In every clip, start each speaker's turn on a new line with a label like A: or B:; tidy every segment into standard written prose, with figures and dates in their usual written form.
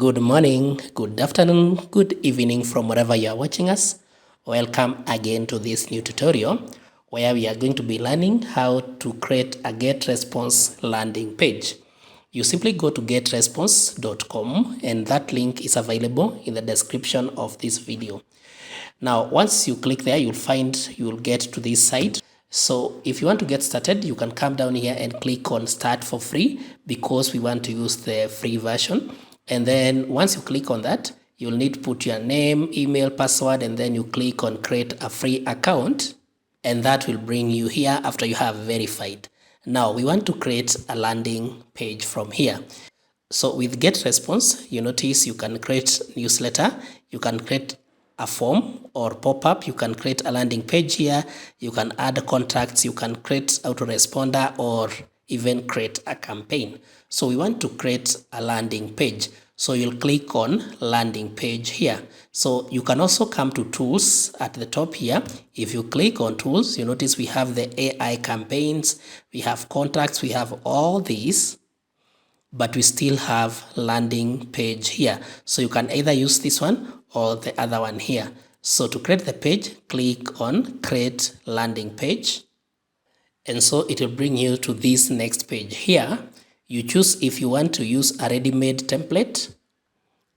A: Good morning, good afternoon, good evening from wherever you are watching us. Welcome again to this new tutorial where we are going to be learning how to create a GetResponse landing page. You simply go to getresponse.com and that link is available in the description of this video. Now, once you click there, you'll get to this site. So if you want to get started, you can come down here and click on start for free because we want to use the free version. And then once you click on that, you'll need to put your name, email, password, and then you click on create a free account. And that will bring you here after you have verified. Now we want to create a landing page from here. So with GetResponse, you notice you can create newsletter, you can create a form or pop-up, you can create a landing page here, you can add contacts, you can create autoresponder or even create a campaign. So we want to create a landing page. So you'll click on landing page here. So you can also come to tools at the top here. If you click on tools, you notice we have the AI campaigns, we have contacts, we have all these, but we still have landing page here. So you can either use this one or the other one here. So to create the page, click on create landing page. And so it will bring you to this next page here. You choose if you want to use a ready-made template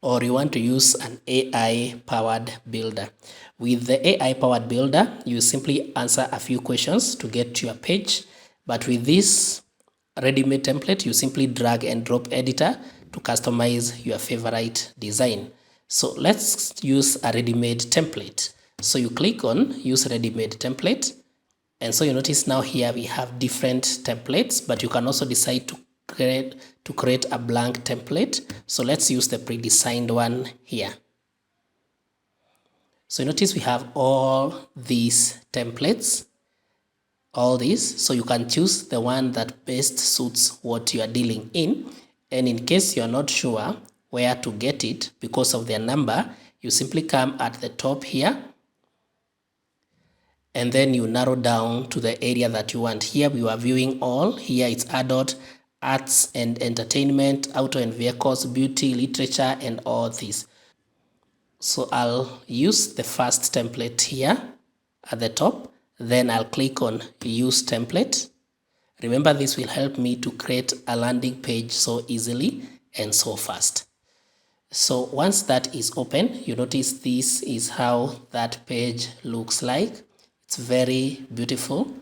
A: or you want to use an AI-powered builder. With the AI-powered builder, you simply answer a few questions to get to your page. But with this ready-made template, you simply drag and drop editor to customize your favorite design. So let's use a ready-made template. So you click on use ready-made template. And so you notice now here we have different templates, but you can also decide to create a blank template. So let's use the pre-designed one here. So you notice we have all these templates, all these. So you can choose the one that best suits what you are dealing in. And in case you are not sure where to get it because of their number, you simply come at the top here and then you narrow down to the area that you want. Here we are viewing all. Here it's adult, arts and entertainment, auto and vehicles, beauty, literature, and all this. So I'll use the first template here at the top. Then I'll click on use template. Remember, this will help me to create a landing page so easily and so fast. So once that is open, you notice this is how that page looks like. It's very beautiful.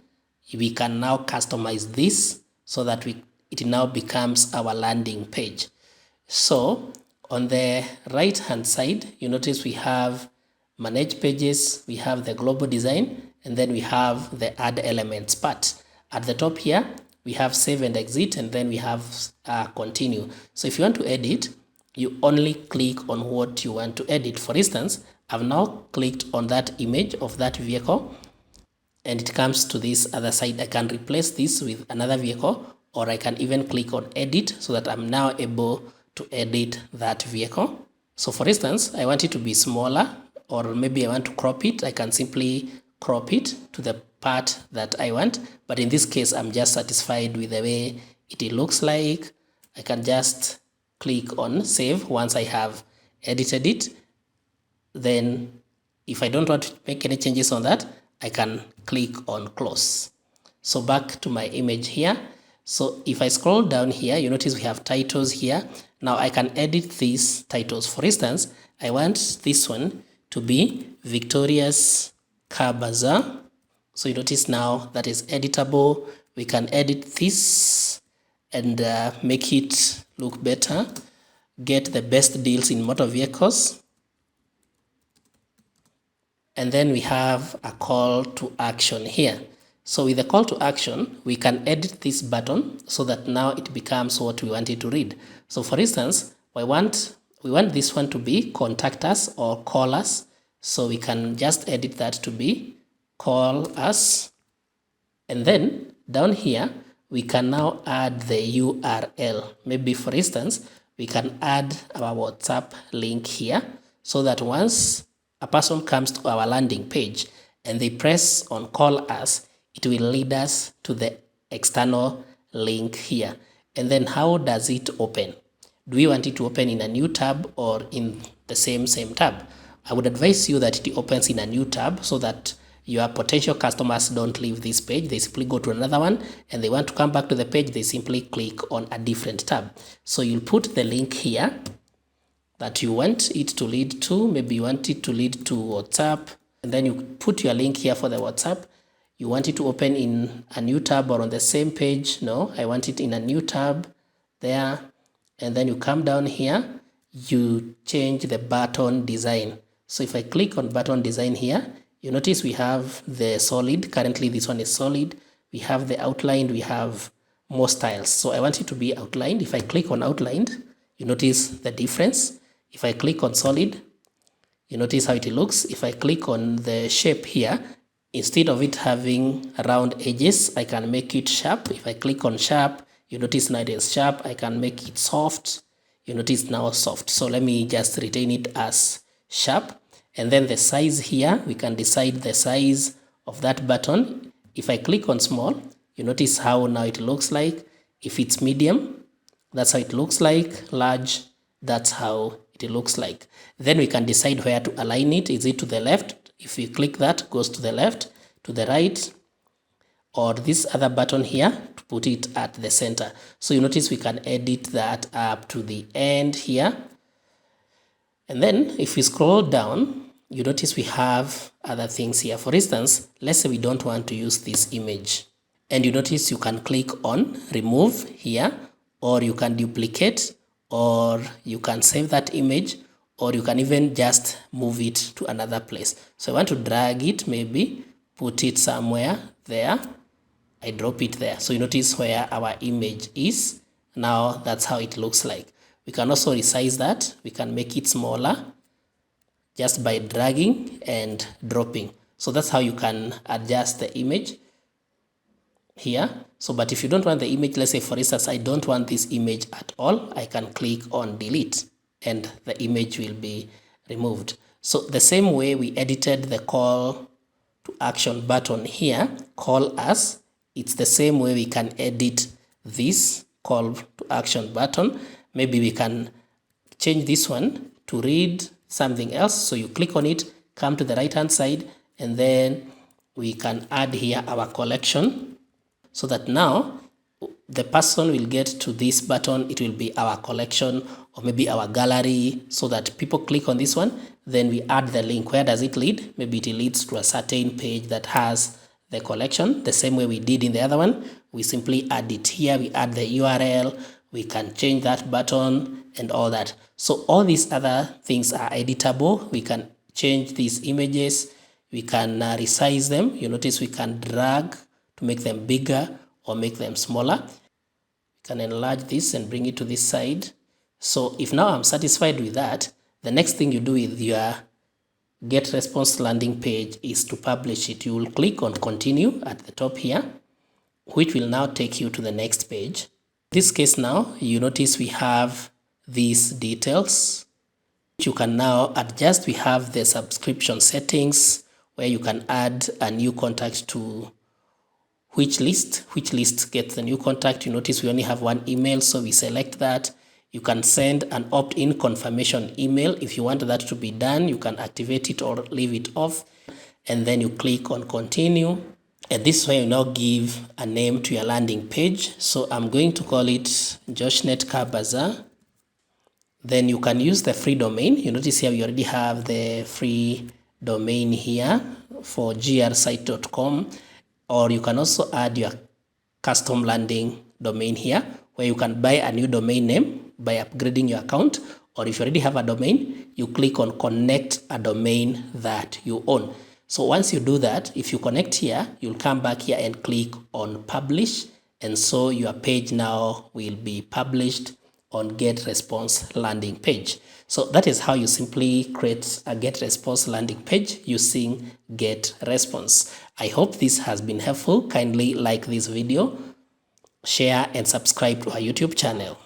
A: We can now customize this so that it now becomes our landing page. So on the right hand side, you notice we have manage pages, we have the global design, and then we have the add elements part. At the top here, we have save and exit, and then we have continue. So if you want to edit, you only click on what you want to edit. For instance, I've now clicked on that image of that vehicle, and it comes to this other side. I can replace this with another vehicle, or I can even click on edit so that I'm now able to edit that vehicle. So for instance, I want it to be smaller, or maybe I want to crop it. I can simply crop it to the part that I want. But in this case, I'm just satisfied with the way it looks like. I can just click on save once I have edited it. Then if I don't want to make any changes on that, I can click on close. So back to my image here. So if I scroll down here, you notice we have titles here. Now I can edit these titles. For instance, I want this one to be Victoria's Car Bazaar. So you notice now that is editable. We can edit this and make it look better. Get the best deals in motor vehicles. And then we have a call to action here. So with the call to action, we can edit this button so that now it becomes what we want it to read. So for instance, we want this one to be contact us or call us. So we can just edit that to be call us. And then down here, we can now add the URL. Maybe for instance, we can add our WhatsApp link here so that once a person comes to our landing page and they press on call us, it will lead us to the external link here. And then how does it open? Do we want it to open in a new tab or in the same tab? I would advise you that it opens in a new tab so that your potential customers don't leave this page. They simply go to another one, and they want to come back to the page, they simply click on a different tab. So you'll put the link here that you want it to lead to. Maybe you want it to lead to WhatsApp, and then you put your link here for the WhatsApp. You want it to open in a new tab or on the same page. No, I want it in a new tab there. And then you come down here, you change the button design. So if I click on button design here, you notice we have the solid. Currently this one is solid. We have the outlined, we have more styles. So I want it to be outlined. If I click on outlined, you notice the difference. If I click on solid, you notice how it looks. If I click on the shape here, instead of it having round edges, I can make it sharp. If I click on sharp, you notice now it is sharp. I can make it soft. You notice now soft. So let me just retain it as sharp. And then the size here, we can decide the size of that button. If I click on small, you notice how now it looks like. If it's medium, that's how it looks like. Large, that's how it looks like. Then we can decide where to align it. Is it to the left? If you click that, goes to the left, to the right, or this other button here to put it at the center. So you notice we can edit that up to the end here. And then if we scroll down, you notice we have other things here. For instance, let's say we don't want to use this image. And you notice you can click on remove here, or you can duplicate, or you can save that image, or you can even just move it to another place. So I want to drag it, maybe put it somewhere there. I drop it there. So you notice where our image is. Now that's how it looks like. We can also resize that. We can make it smaller just by dragging and dropping. So that's how you can adjust the image here. So, but if you don't want the image, let's say for instance, I don't want this image at all, I can click on delete and the image will be removed. So the same way we edited the call to action button here, call us, it's the same way we can edit this call to action button. Maybe we can change this one to read something else. So you click on it, come to the right hand side, and then we can add here our collection so that now the person will get to this button. It will be our collection or maybe our gallery, so that people click on this one, then we add the link. Where does it lead? Maybe it leads to a certain page that has the collection, the same way we did in the other one. We simply add it here, we add the URL, we can change that button and all that. So all these other things are editable. We can change these images, we can resize them. You notice we can drag to make them bigger or make them smaller. We can enlarge this and bring it to this side. So if now I'm satisfied with that, the next thing you do with your GetResponse landing page is to publish it. You will click on continue at the top here, which will now take you to the next page. In this case now, you notice we have these details. You can now adjust. We have the subscription settings where you can add a new contact to which list gets the new contact. You notice we only have one email, so we select that. You can send an opt-in confirmation email. If you want that to be done, you can activate it or leave it off. And then you click on continue. And this way you now give a name to your landing page. So I'm going to call it JoshNet Car Bazaar. Then you can use the free domain. You notice here we already have the free domain here for grsite.com. Or you can also add your custom landing domain here, where you can buy a new domain name by upgrading your account. Or if you already have a domain, you click on connect a domain that you own. So once you do that, if you connect here, you'll come back here and click on publish. And so your page now will be published on GetResponse landing page. So that is how you simply create a GetResponse landing page using GetResponse. I hope this has been helpful. Kindly like this video, share and subscribe to our YouTube channel.